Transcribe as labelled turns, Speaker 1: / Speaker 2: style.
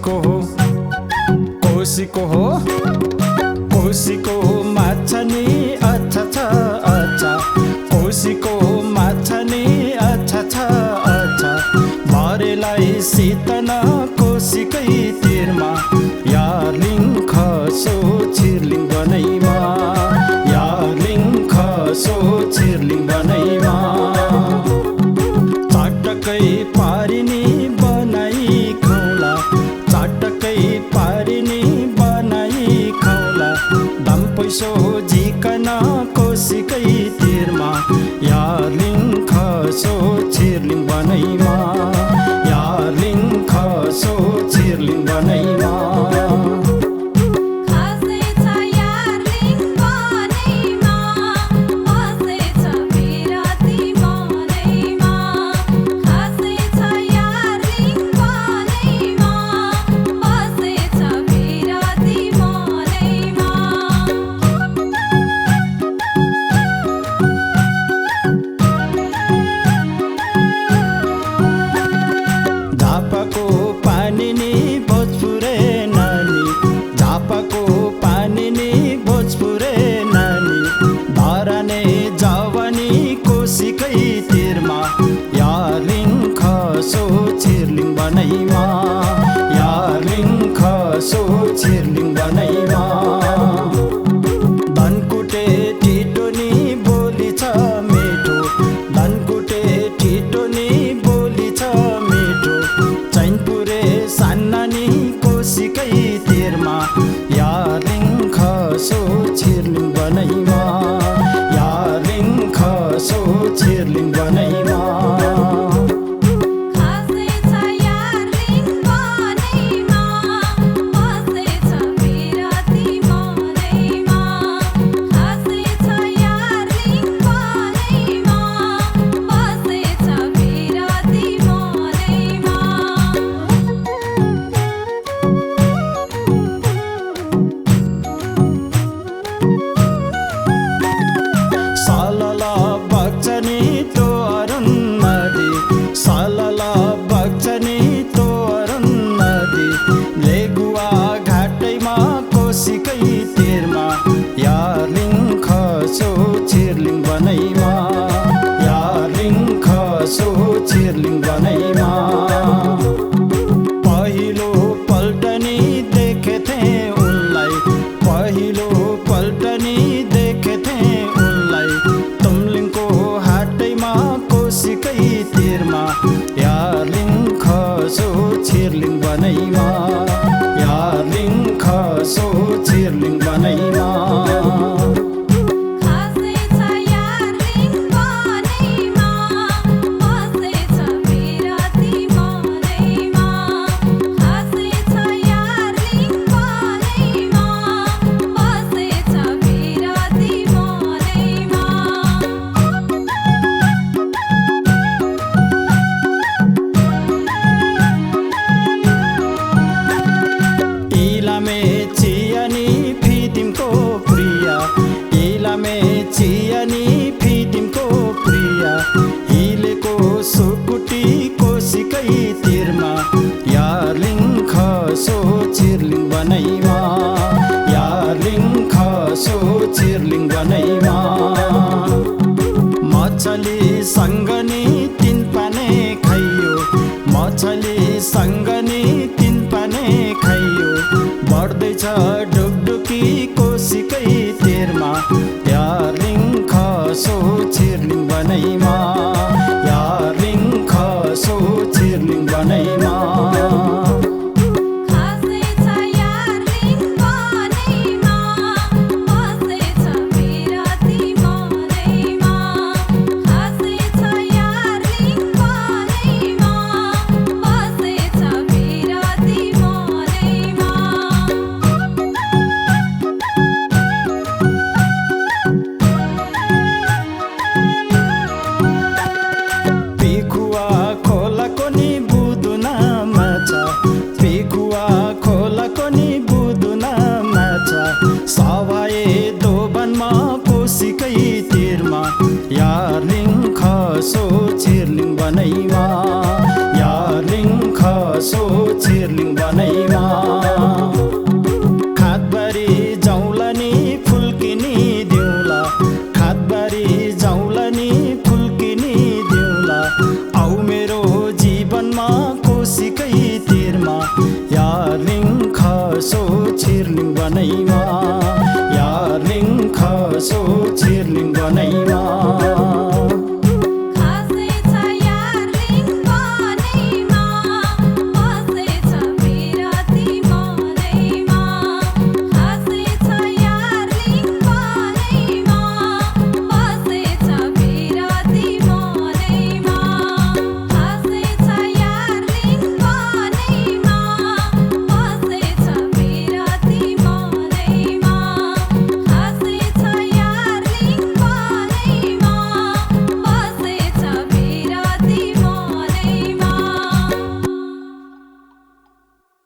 Speaker 1: कोसीको हो कोसीको हो कोसीको माछा नि अच्छा छ अच्छा कोसीको माछा नि अच्छा छ अच्छा भरेलाई सितन कोसीकै तिरमा यार्लिङ खसो छिर्लिङ बनैमा यार्लिङ खसो छिर्लिङ बनैमा चटकै पारिनी बनाई खाउला चटकै पारिनी बनाई खाउला दाम पैसो झिकन कोसीकै तिरमा यार्लिङ खसो छिर्लिङ बनैमा यार्लिङ खसो छिर्लिङ बनैमा झापाको पानी नि भोजपुरे नानी झापाको पानी नि भोजपुरे नानी धराने जवानी कोसीकै तिरमा यार्लिङ खसो छिर्लिङ बनैमा यार्लिङ खसो छिर्लिङ बनैमा धनकुटे टिटो नि बोली छ मिठो धनकुटे टिटो नि बोली छ मिठो चैनपुरे सान्नानी कोसीकै तिरमा यार्लिङ खसो छिर्लिङ बनैमा यार्लिङ खसो छिर्लिङ बनैमा सालला बग्छनी तो अरुण नदी सालला बग्छनी तो अरुण नदी लेगुवा घाटैमा कोसीकै तिरमा यार्लिङ खसो छिर्लिङ बनैमा यार्लिङ खसो छिर्लिङ बनैमा पहिलो पल्टनी देखेथे उनलाई पहिलो पल्टनी देखेथे तुमलिङको हाटैमा कोसीकै तिरमा यार्लिङ खसो छिर्लिङ बनैमा यार्लिङ खसो छिर्लिङ बनैमा इलामे चियानी फिदिमको प्रिया इलामे चियानी फिदिमको प्रिया हिलेको सुकुटी कोसीकै तिरमा यार्लिङ खसो छिर्लिङ बनैमा यार्लिङ खसो छिर्लिङ बनैमा मछली सँगनी तिन पाने खाइयो मछली सँगनी तिन पाने खाइयो बढ्दैछ डुकडुकी कोसीकै तिरमा यार्लिङ खसो छिर्लिङ बनैमा यार्लिङ खसो छिर्लिङ बनैमा सवाए दोबनमा कोसीकै तिरमा यार्लिङ खसो छिर्लिङ बनैमा यार्लिङ खसो छिर्लिङ बनै